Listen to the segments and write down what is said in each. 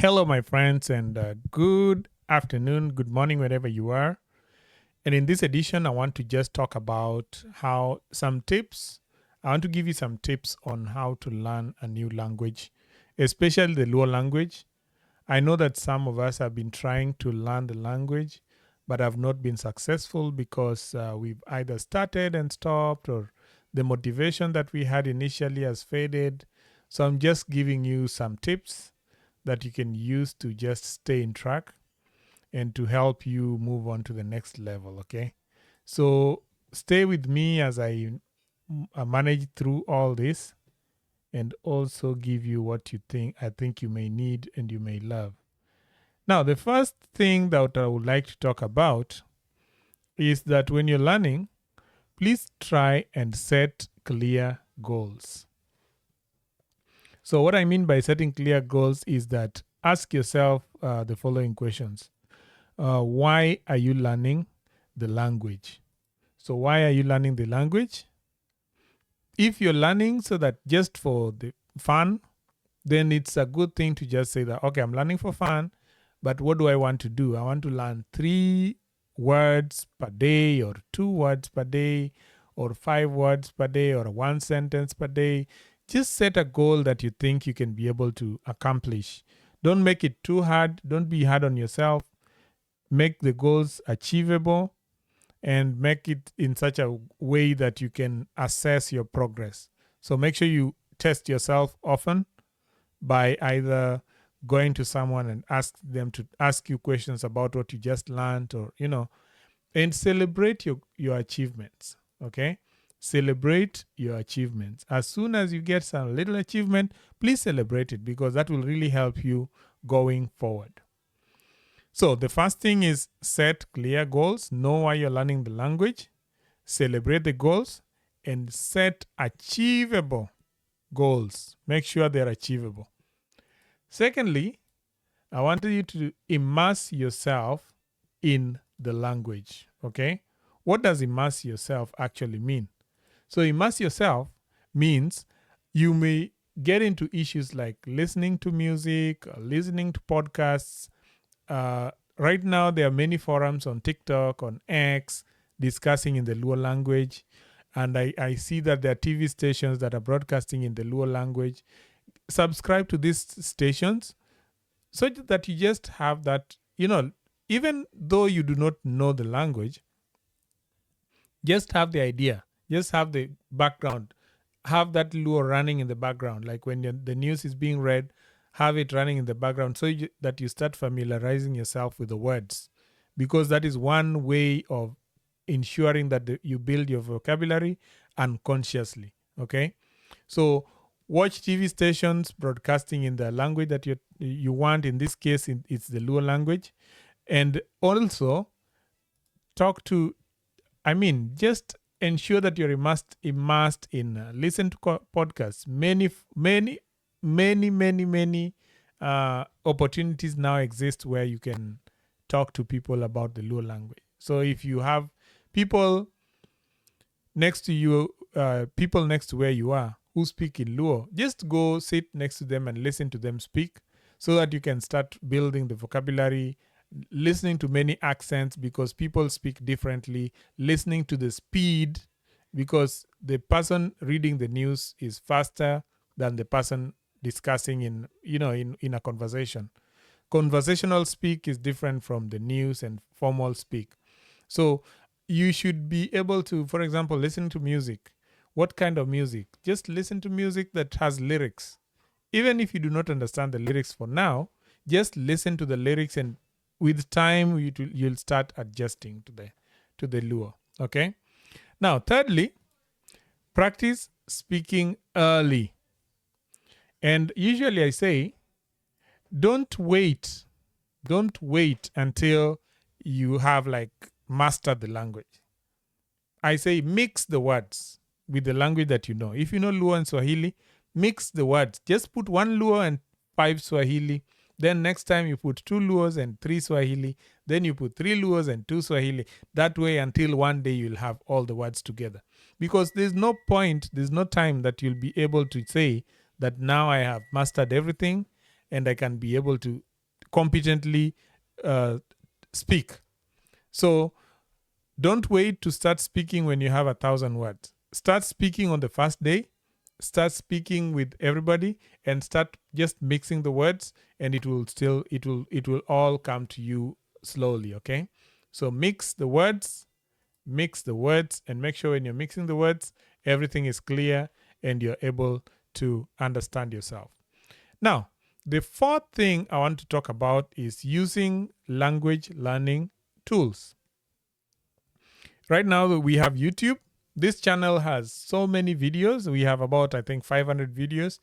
Hello, my friends, and good afternoon, good morning, wherever you are. And in this edition, I want to just talk about how some tips. I want to give you some tips on how to learn a new language, especially the Luo language. I know that some of us have been trying to learn the language, but have not been successful because we've either started and stopped, or the motivation that we had initially has faded. So I'm just giving you some tips that you can use to just stay in track and to help you move on to the next level. Okay. So stay with me as I manage through all this and also give you what I think you may need and you may love. Now, the first thing that I would like to talk about is that when you're learning, please try and set clear goals. So, what I mean by setting clear goals is that ask yourself the following questions. Why are you learning the language? So, why are you learning the language? If you're learning so that just for the fun, then it's a good thing to just say that, okay, I'm learning for fun, but what do I want to do? I want to learn 3 words per day, or 2 words per day, or 5 words per day, or 1 sentence per day. Just set a goal that you think you can be able to accomplish. Don't make it too hard. Don't be hard on yourself. Make the goals achievable and make it in such a way that you can assess your progress. So make sure you test yourself often by either going to someone and ask them to ask you questions about what you just learned, or and celebrate your achievements. Okay, celebrate your achievements. As soon as you get some little achievement, please celebrate it, because that will really help you going forward. So the first thing is set clear goals. Know why you're learning the language. Celebrate the goals and set achievable goals. Make sure they're achievable. Secondly, I want you to immerse yourself in the language. Okay? What does immerse yourself actually mean? So, immerse yourself means you may get into issues like listening to music, listening to podcasts. Right now, there are many forums on TikTok, on X, discussing in the Luo language. And I see that there are TV stations that are broadcasting in the Luo language. Subscribe to these stations so that you just have that, even though you do not know the language, just have the idea, just have the background, have that Luo running in the background. Like when the news is being read, have it running in the background so that you start familiarizing yourself with the words, because that is one way of ensuring that you build your vocabulary unconsciously. Okay, so watch TV stations broadcasting in the language that you want. In this case, it's the Luo language. And also talk to, just ensure that you're immersed in listen to podcasts. Many opportunities now exist where you can talk to people about the Luo language. So if you have people next to you, people next to where you are who speak in Luo, just go sit next to them and listen to them speak, so that you can start building the vocabulary, listening to many accents, because people speak differently, listening to the speed, because the person reading the news is faster than the person discussing in a conversation. Conversational speak is different from the news and formal speak. So you should be able to, for example, listen to music. What kind of music? Just listen to music that has lyrics. Even if you do not understand the lyrics for now, just listen to the lyrics, and with time you'll start adjusting to the Luo. Okay. Now, thirdly, practice speaking early. And usually I say, don't wait until you have mastered the language. I say mix the words with the language that you know. If you know Luo and Swahili, mix the words. Just put 1 Luo and 5 Swahili. Then next time you put 2 Luos and 3 Swahili. Then you put 3 Luos and 2 Swahili. That way, until one day you'll have all the words together. Because there's no time that you'll be able to say that now I have mastered everything and I can be able to competently speak. So don't wait to start speaking when you have 1,000 words. Start speaking on the first day. Start speaking with everybody and start just mixing the words, and it will all come to you slowly. Okay, so mix the words, and make sure when you're mixing the words, everything is clear and you're able to understand yourself. Now, the fourth thing I want to talk about is using language learning tools. Right now we have YouTube. This channel has so many videos. We have about, I think, 500 videos,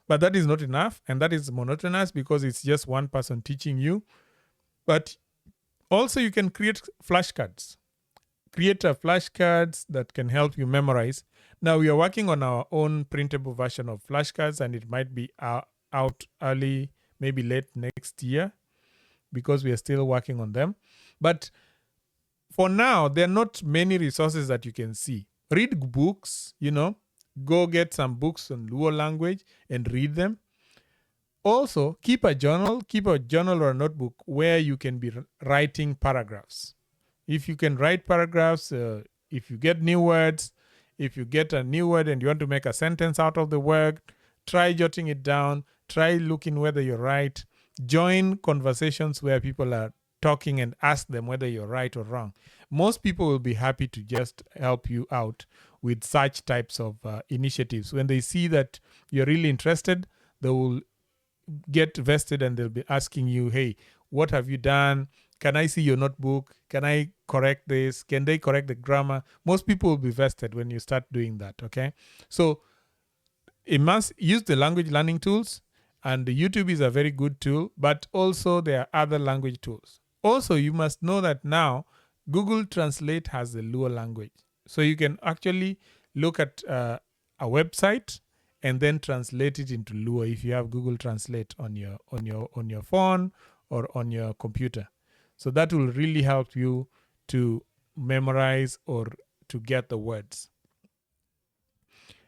but that is not enough, and that is monotonous because it's just one person teaching you. But also you can create flashcards. Create flashcards that can help you memorize. Now we are working on our own printable version of flashcards, and it might be out early, maybe late next year, because we are still working on them. But for now, there are not many resources that you can see. Read books, go get some books on Luo language and read them. Also, keep a journal or a notebook where you can be writing paragraphs. If you can write paragraphs, if you get new words, if you get a new word and you want to make a sentence out of the word, try jotting it down, try looking whether you're right. Join conversations where people are talking and ask them whether you're right or wrong. Most people will be happy to just help you out with such types of initiatives. When they see that you're really interested, they will get vested and they'll be asking you, hey, what have you done? Can I see your notebook? Can I correct this? Can they correct the grammar? Most people will be vested when you start doing that, okay? So it must use the language learning tools, and YouTube is a very good tool, but also there are other language tools. Also, you must know that now Google Translate has the Luo language. So you can actually look at a website and then translate it into Luo if you have Google Translate on your phone or on your computer. So that will really help you to memorize or to get the words.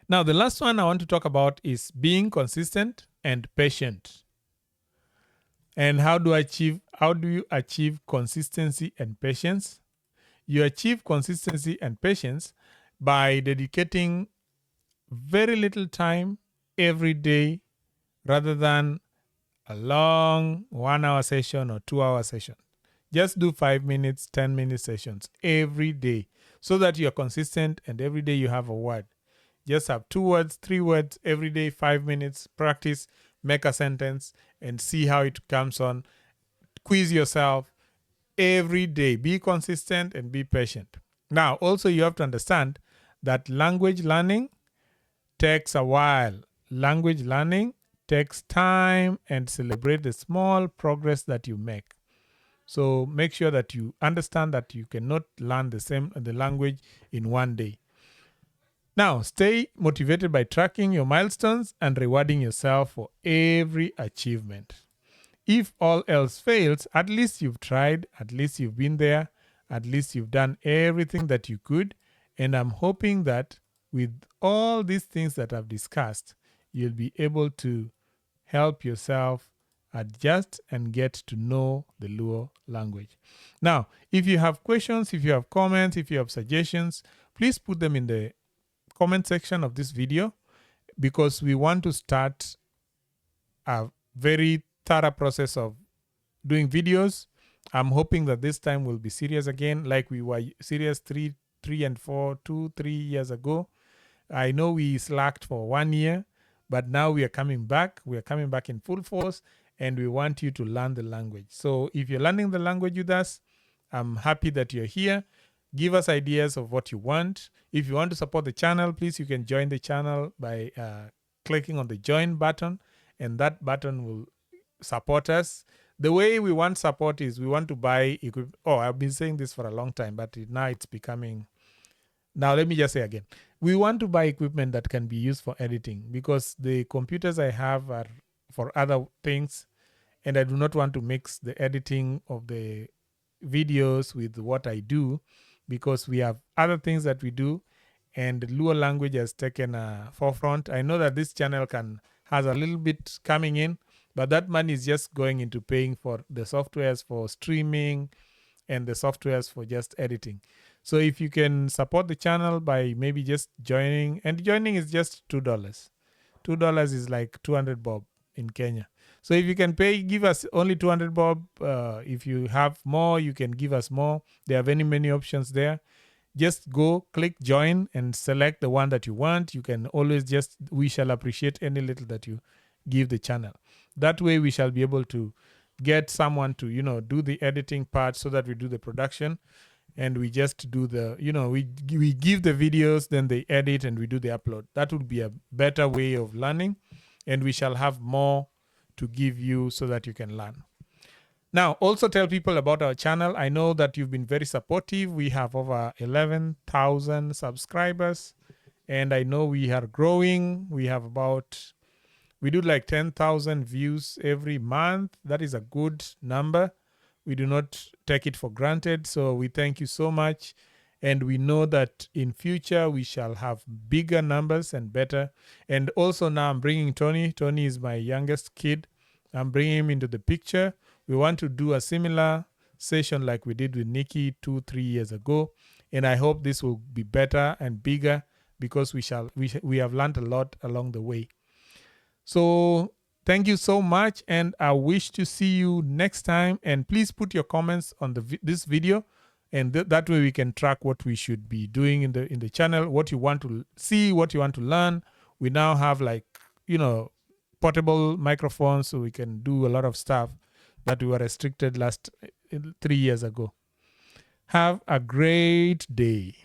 Now, the last one I want to talk about is being consistent and patient. And how do you achieve consistency and patience? You achieve consistency and patience by dedicating very little time every day rather than a long 1 hour session or 2 hour session. Just do 5 minutes, 10-minute sessions every day so that you're consistent and every day you have a word. Just have 2 words, 3 words every day, 5 minutes, practice, make a sentence and see how it comes on. Quiz yourself every day. Be consistent and be patient. Now, also you have to understand that language learning takes a while. Language learning takes time, and celebrate the small progress that you make. So make sure that you understand that you cannot learn the language in one day. Now, stay motivated by tracking your milestones and rewarding yourself for every achievement. If all else fails, at least you've tried, at least you've been there, at least you've done everything that you could. And I'm hoping that with all these things that I've discussed, you'll be able to help yourself adjust and get to know the Luo language. Now, if you have questions, if you have comments, if you have suggestions, please put them in the comment section of this video, because we want to start a very thorough process of doing videos. I'm hoping that this time we'll be serious again, like we were serious 3 and 3 years ago. I know we slacked for 1 year, but now we are coming back. We are coming back in full force, and we want you to learn the language. So if you're learning the language with us, I'm happy that you're here. Give us ideas of what you want. If you want to support the channel, please, you can join the channel by clicking on the join button, and that button will support us. The way we want support is we want to buy equipment. Oh, I've been saying this for a long time, but now it's becoming... Now, let me just say again, we want to buy equipment that can be used for editing, because the computers I have are for other things, and I do not want to mix the editing of the videos with what I do, because we have other things that we do, and Luo language has taken a forefront. I know that this channel has a little bit coming in, but that money is just going into paying for the softwares for streaming and the softwares for just editing. So if you can support the channel by maybe just joining, and joining is just $2. $2 is like 200 bob in Kenya. So if you can give us only 200 bob. If you have more, you can give us more. There are many options there. Just go click join and select the one that you want. You can always we shall appreciate any little that you give the channel. That way we shall be able to get someone to, do the editing part so that we do the production, and we just do the, we give the videos, then they edit and we do the upload. That would be a better way of learning, and we shall have more to give you so that you can learn. Now, also tell people about our channel. I know that you've been very supportive. We have over 11,000 subscribers, and I know we are growing. We do like 10,000 views every month. That is a good number. We do not take it for granted. So we thank you so much. And we know that in future we shall have bigger numbers and better. And also now I'm bringing Tony. Tony is my youngest kid. I'm bringing him into the picture. We want to do a similar session like we did with Nikki 2-3 years ago. And I hope this will be better and bigger, because we have learned a lot along the way. So thank you so much, and I wish to see you next time. And please put your comments on this video, and that way we can track what we should be doing in the channel, what you want to see, what you want to learn. We now have portable microphones, so we can do a lot of stuff that we were restricted 3 years ago. Have a great day.